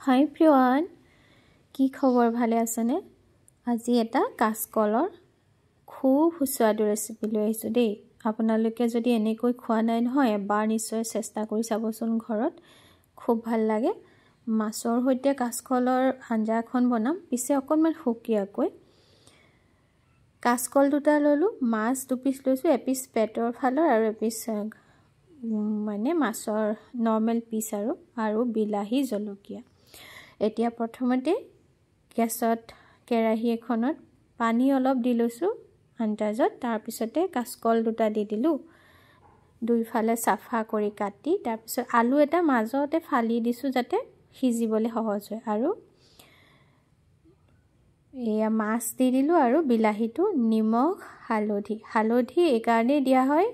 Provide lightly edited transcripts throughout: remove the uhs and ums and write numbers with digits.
হাই প্ৰিয়ান কি খবৰ ভালে আছেনে আজি এটা কাচকলৰ খুব সুস্বাদু ৰেচিপি লৈ আহিছো দেই আপোনালোকে যদি এনেকৈ খোৱা নাই নহয় এবাৰ নিশ্চয় চেষ্টা কৰি চাবচোন ঘৰত খুব ভাল লাগে মাছৰ সৈতে কাচকলৰ আঞ্জা এখন বনাম পিছে অকনমান হুকিয়াকৈ কাচকল দুটা ললো মাছ দুপিস লৈছো এপিস পেটৰ ফালৰ আৰু এপিস মানে মাছৰ নৰমাল পিস আৰু বিলাহী জলকীয়া এতিয়া প্ৰথমতে গেছত কেৰাহী এখনত পানী অলপ দি লৈছো আন্দাজত তাৰ পিছতে কাচকল দুটা দি দিলো দুইফালে সাফা কৰি কাটি তাৰ পিছত আলু এটা মাজতে ফালি দিছো যাতে সিজিবলৈ সহজ হয় আৰু এয়া মাছ দি দিলো আৰু বিলাহীটো নিমখ হালধি এই কাৰণে দিয়া হয়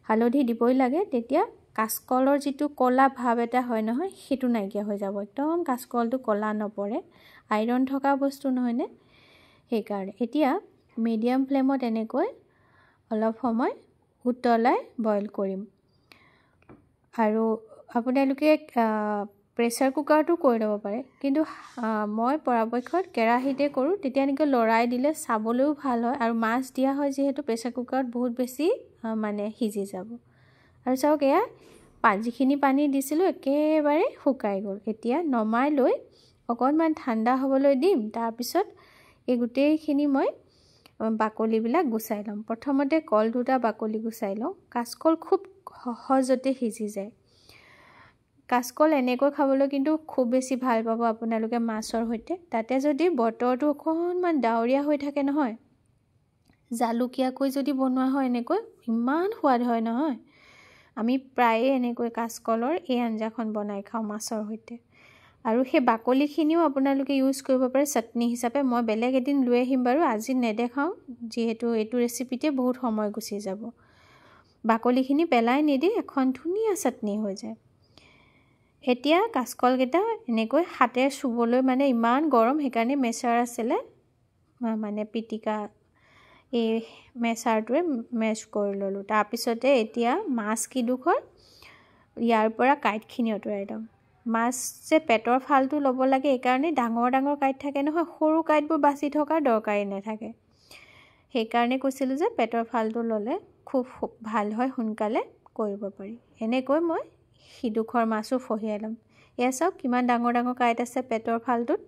হালধি দিবই লাগে তেতিয়া কাচকলৰ যেটো কলা ভাব এটা হয় নহয় হেতু নাইকিয়া হৈ যাব একদম কাচকলটো কলা নপৰে আইৰন থকা বস্তু নহয় নে সেই কাৰণে এতিয়া মিডিয়াম ফ্লেমত এনেকৈ অলপ সময় উতলাই বইল কৰিম আৰু আপোনালোকে প্ৰেসাৰ কুকাৰটো কৰি লব পাৰে কিন্তু মই পৰাপক্ষত কেৰাহীতে কৰো তেতিয়া এনেকৈ লৰাই দিলে চাবলৈও ভাল হয় আৰু মাছ দিয়া হয় যেহেতু প্ৰেসাৰ কুকাৰত বহুত বেছি মানে সিজি যাব আৰু চাওক এয়া যিখিনি পানী দিছিলো একেবাৰে শুকাই গল এতিয়া নমাই লৈ অকনমান ঠাণ্ডা হ'বলৈ দিম তাৰ পিছত এই গুটেইখিনি মই বাকলি বিলাক গুছাই লম প্ৰথমতে কল দুটা বাকলি গুছাই লওঁ কাচকল খুব সহজতে সিজি যায় কাচকল এনেকৈ খাবলৈ কিন্তু খুব বেছি ভাল পাব আপোনালোকে মাছৰ সৈতে তাতে যদি বতৰটো অকনমান ডাৱৰীয়া হৈ থাকে নহয় জালুকিয়াকৈ যদি বনোৱা হয় এনেকৈ ইমান সোৱাদ হয় নহয় আমি প্ৰায় এনেকৈ কাচকলৰ এই আঞ্জাখন বনাই খাওঁ মাছৰ সৈতে আৰু সেই বাকলিখিনিও আপোনালোকে ইউজ কৰিব পাৰে চাটনি হিচাপে মই বেলেগ এদিন লৈ আহিম বাৰু আজি নেদেখাও যেহেতু এইটো ৰেচিপিতে বহুত সময় গুচি যাব বাকলিখিনি পেলাই নিদি এখন ধুনীয়া চাটনি হৈ যায় এতিয়া কাচকল কেইটা এনেকৈ হাতে চুবলৈ মানে ইমান গৰম হেকাৰণে মেছাৰ আছিলে মানে পিটিকা এই মেছাৰটোৱে মেছ কৰি ললো তাৰ পিছতে এতিয়া মাছ কিডোখৰ ইয়াৰ পৰা কাইটখিনি অতৰাই লম মাছ যে পেটৰ ফালটো ল'ব লাগে এই কাৰণে ডাঙৰ ডাঙৰ কাইট থাকে নহয় সৰু কাইটবোৰ বাছি থকাৰ দৰকাৰি নাথাকে সেই কাৰণে কৈছিল যে পেটৰ ফালটো ললে খুব ভাল হয় সোনকালে কৰিব পাৰি এনেকৈ মই হিডোখৰ মাছও ফহিয়াই লম এয়া চাওক কিমান ডাঙৰ ডাঙৰ কাইট আছে পেটৰ ফালটোত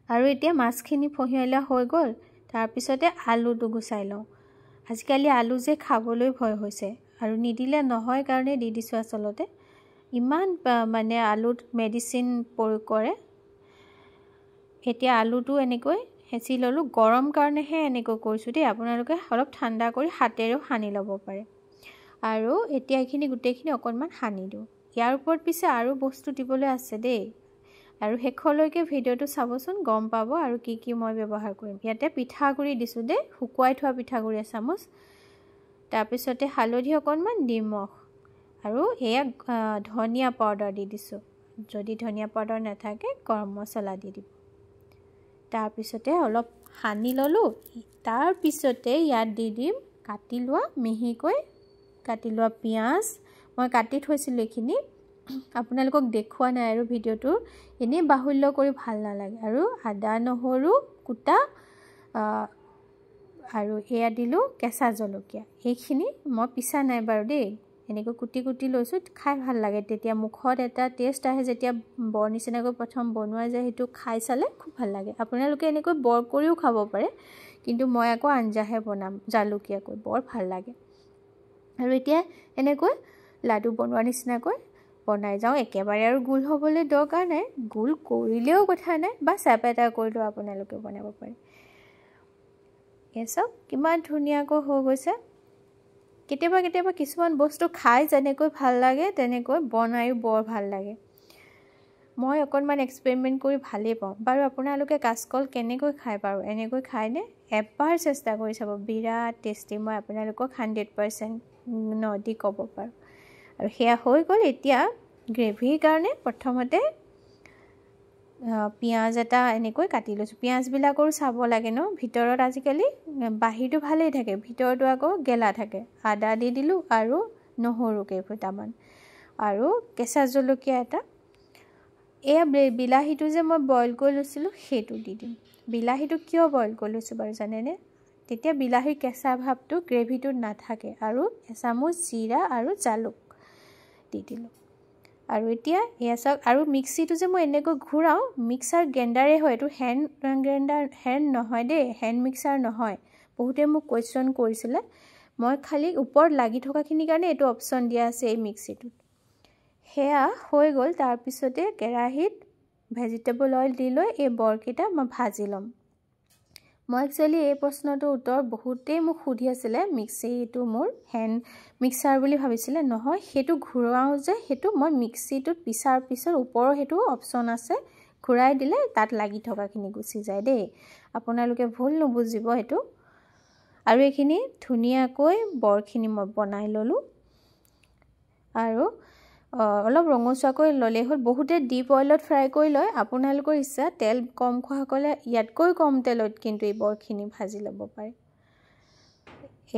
আৰু এতিয়া মাছখিনি ফহিয়াইলা হৈ গল তাৰ পিছতে আলুটো গুছাই লওঁ আজিকালি আলু যে খাবলৈ ভয় হৈছে আৰু নিদিলে নহয় কাৰণে দি দিছো আচলতে ইমান মানে আলুত মেডিসিন প্ৰয়োগ কৰে এতিয়া আলুটো এনেকৈ হেচি ললো গৰম কাৰণেহে এনেকৈ কৰিছো দেই আপোনালোকে অলপ ঠাণ্ডা কৰি হাতেৰেও সানি ল'ব পাৰে আৰু এতিয়া এইখিনি গুটেইখিনি অকনমান সানি দিও ইয়াৰ ওপৰত পিছে আৰু বস্তু দিবলৈ আছে দেই আৰু হেখলৈকে ভিডিওটো চাবচোন গম পাব আৰু কি কি মই ব্যৱহাৰ কৰিম ইয়াতে পিঠাগুৰি দিছো দে শুকুৱাই থোৱা পিঠাগুৰি চামুচ তাৰ পিছতে হালধি অকনমান নিমখ আৰু এয়া ধনিয়া পাউডাৰ দি দিছো যদি ধনিয়া পাউডাৰ নাথাকে গৰম মছলা দি দিব তাৰ পিছতে অলপ সানি ললো তাৰ পিছতে ইয়াত দি দিম কাটি লোৱা মিহিকৈ কাটি লোৱা পিয়াজ মই কাটি থৈছিল এইখিনি আপোনালোকক দেখুৱা নাই আৰু ভিডিওটো এনে বাহুল্য কৰি ভাল নালাগে আৰু আদা নহৰু কুটা আৰু এয়া দিলো কেঁচা জলকীয়া এইখিনি মই পিছা নাই বাৰু দেই এনেকৈ কুটি কুটি লৈছো খাই ভাল লাগে তেতিয়া মুখত এটা টেষ্ট আহে যেতিয়া বৰ নিচিনাকৈ প্ৰথম বনোৱা যায় হেতু খাই চালে খুব ভাল লাগে আপোনালোকে এনেকৈ বৰ কৰিও খাব পাৰে কিন্তু মই আকৌ আঞ্জাহে বনাম জালুকিয়াকৈ বৰ ভাল লাগে আৰু এতিয়া এনেকৈ লাডু বনোৱাৰ নিচিনাকৈ বনাই যাও একেবাৰে আৰু গুল হ'বলৈ দৰকাৰ নাই গুল কৰিলেও কথা নাই বা চেপেটা কৰিলেও আপোনালোকে বনাব পাৰে এসব কিমান ধুনীয়াকৈ হৈ গৈছে কেতিয়াবা কিছুমান বস্তু খাই যেনেকৈ ভাল লাগে তেনেকৈ বনাইও বৰ ভাল লাগে মই অকনমান এক্সপেৰিমেন্ট কৰি ভালেই পাওঁ বাৰু আপোনালোকে কাচকল কেনেকৈ খাই বাৰু এনেকৈ খাইনে এবাৰ চেষ্টা কৰি চাব বিৰাট টেষ্টি মই আপোনালোকক 100% নদি ক'ব পাৰো আৰু হেয়া হৈ গল এতিয়া গ্ৰেভিৰ কাৰণে প্ৰথমতে পিয়াজ এটা এনেকৈ কাটি লৈছো পিয়াজ বিলাকৰো চাব লাগে ন ভিতৰত আজিকালি বাহিৰটো ভালেই থাকে ভিতৰটো আকৌ গেলা থাকে আদা দি দিলো আৰু নহৰু কেইফুটামান আৰু কেঁচা জলকীয়া এটা এয়া বিলাহীটো যে মই বইল কৰি লৈছিলোঁ সেইটো দি দিম। বিলাহীটো কিয় বইল কৰি লৈছোঁ বাৰু জানেনে? তেতিয়া বিলাহীৰ কেঁচা ভাৱটো গ্ৰেভিটোত নাথাকে। আৰু এচামুচ জিৰা আৰু জালুক দি দিলোঁ। আৰু এতিয়া এয়া চাওক, আৰু মিক্সিটো যে মই এনেকৈ ঘূৰাওঁ, মিক্সাৰ গ্ৰাইণ্ডাৰে হয়, এইটো হেণ্ড গ্ৰাইণ্ডাৰ, হেণ্ড নহয় দেই, হেণ্ড মিক্সাৰ নহয়। বহুতে মোক কুৱেশ্যন কৰিছিলে, মই খালি ওপৰত লাগি থকাখিনিৰ কাৰণে এইটো অপশ্যন দিয়া আছে এই মিক্সিটোত। সেয়া হৈ গ'ল। তাৰপিছতে কেৰাহীত ভেজিটেবল অইল দি লৈ এই বৰকেইটা মই ভাজি ল'ম। মই একচুৱেলি এই প্ৰশ্নটোৰ উত্তৰ বহুতেই মোক সুধি আছিলে, মিক্সিটো মোৰ হেণ্ড মিক্সাৰ বুলি ভাবিছিলে। নহয়, সেইটো ঘূৰাওঁ যে, সেইটো মই মিক্সিটোত পিছাৰ পিছত ওপৰৰ সেইটো অপশ্যন আছে, ঘূৰাই দিলে তাত লাগি থকাখিনি গুচি যায় দেই। আপোনালোকে ভুল নুবুজিব সেইটো। আৰু এইখিনি ধুনীয়াকৈ বৰখিনি মই বনাই ল'লোঁ। আৰু অলপ ৰঙচুৱাকৈ ল'লেই হ'ল। বহুতে ডিপ অইলত ফ্ৰাই কৰি লয়, আপোনালোকৰ ইচ্ছা। তেল কম খোৱাসকলে ইয়াতকৈ কম তেলত কিন্তু এই বৰখিনি ভাজি ল'ব পাৰে।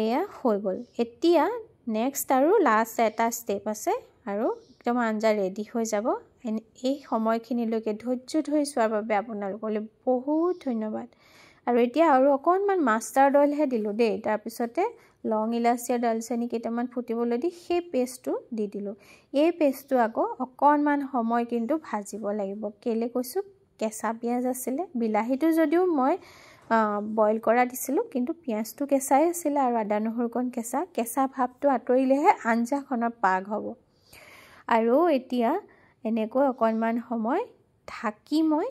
এয়া হৈ গ'ল। এতিয়া নেক্সট আৰু লাষ্ট এটা ষ্টেপ আছে, আৰু একদম আঞ্জা ৰেডি হৈ যাব। এই সময়খিনিলৈকে ধৈৰ্য ধৰি চোৱাৰ বাবে আপোনালোকলৈ বহুত ধন্যবাদ। আৰু এতিয়া আৰু অকণমান মাষ্টাৰ্ড অইলহে দিলোঁ দেই। তাৰপিছতে লং ইলাচি আৰু দালচেনি কেইটামান ফুটিবলৈ দি সেই পেষ্টটো দি দিলোঁ। এই পেষ্টটো আকৌ অকণমান সময় কিন্তু ভাজিব লাগিব। কেলৈ কৈছোঁ, কেঁচা পিঁয়াজ আছিলে, বিলাহীটো যদিও মই বইল কৰা দিছিলোঁ, কিন্তু পিঁয়াজটো কেঁচাই আছিলে আৰু আদা নহৰুকণ কেঁচা। কেঁচা ভাৱটো আঁতৰিলেহে আঞ্জাখনৰ পাগ হ'ব। আৰু এতিয়া এনেকৈ অকণমান সময় ঢাকি মই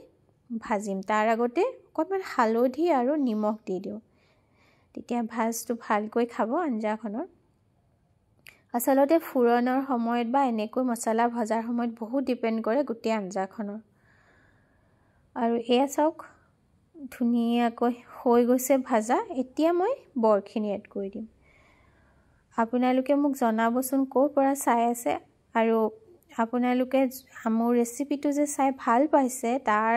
ভাজিম। তাৰ আগতে অকণমান হালধি আৰু নিমখ দি দিওঁ, তেতিয়া ভাজটো ভালকৈ খাব আঞ্জাখনৰ। আচলতে ফুৰণৰ সময়ত বা এনেকৈ মছলা ভজাৰ সময়ত বহুত ডিপেণ্ড কৰে গোটেই আঞ্জাখনৰ। আৰু এয়া চাওক, ধুনীয়াকৈ হৈ গৈছে ভাজা। এতিয়া মই বৰখিনি এড কৰি দিম। আপোনালোকে মোক জনাবচোন ক'ৰ পৰা চাই আছে, আৰু আপোনালোকে মোৰ ৰেচিপিটো যে চাই ভাল পাইছে তাৰ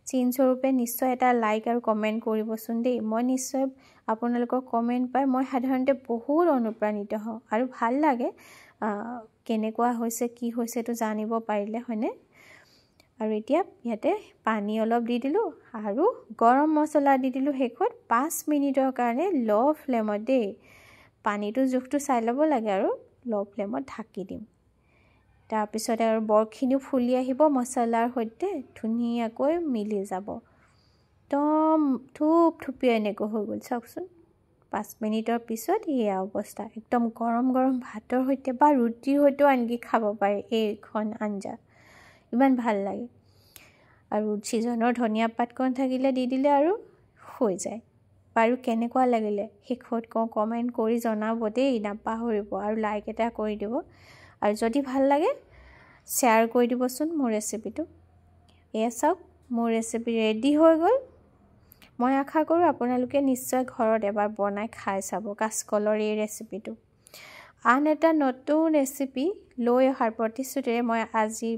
চিনস্বৰূপে নিশ্চয় এটা লাইক আৰু কমেণ্ট কৰিবচোন দেই। মই নিশ্চয় আপোনালোকৰ কমেণ্ট পাই মই সাধাৰণতে বহুত অনুপ্ৰাণিত হওঁ, আৰু ভাল লাগে কেনেকুৱা হৈছে, কি হৈছে এইটো জানিব পাৰিলে, হয়নে? আৰু এতিয়া ইয়াতে পানী অলপ দি দিলোঁ, আৰু গৰম মছলা দি দিলোঁ শেষত। 5 মিনিটৰ কাৰণে ল' ফ্লেমত দেই, পানীটো জোখটো চাই ল'ব লাগে, আৰু ল' ফ্লেমত ঢাকি দিম। তাৰপিছতে আৰু বৰখিনিও ফুলি আহিব মছলাৰ সৈতে, ধুনীয়াকৈ মিলি যাব। একদম থুপথুপীয়া এনেকৈ হৈ গ'ল চাওকচোন। 5 মিনিটৰ পিছত এয়া অৱস্থা। একদম গৰম গৰম ভাতৰ সৈতে বা ৰুটিৰ সৈতেও আনকি খাব পাৰে এইখন আঞ্জা, ইমান ভাল লাগে। আৰু ছিজনৰ ধনিয়া পাতকণ থাকিলে দি দিলে আৰু হৈ যায়। বাৰু কেনেকুৱা লাগিলে শেষত কমেণ্ট কৰি জনাব দেই, নাপাহৰিব। আৰু লাইক এটা কৰি দিব, আৰু যদি ভাল লাগে শ্বেয়াৰ কৰি দিবচোন মোৰ ৰেচিপিটো। এয়া চাওক, মোৰ ৰেচিপি ৰেডি হৈ গ'ল। মই আশা কৰোঁ আপোনালোকে নিশ্চয় ঘৰত এবাৰ বনাই খাই চাব কাচকলৰ এই ৰেচিপিটো। আন এটা নতুন ৰেচিপি লৈ অহাৰ প্ৰতিশ্ৰুতিৰে মই আজি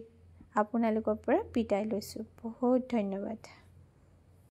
আপোনালোকৰ পৰা বিদায় লৈছোঁ। বহুত ধন্যবাদ।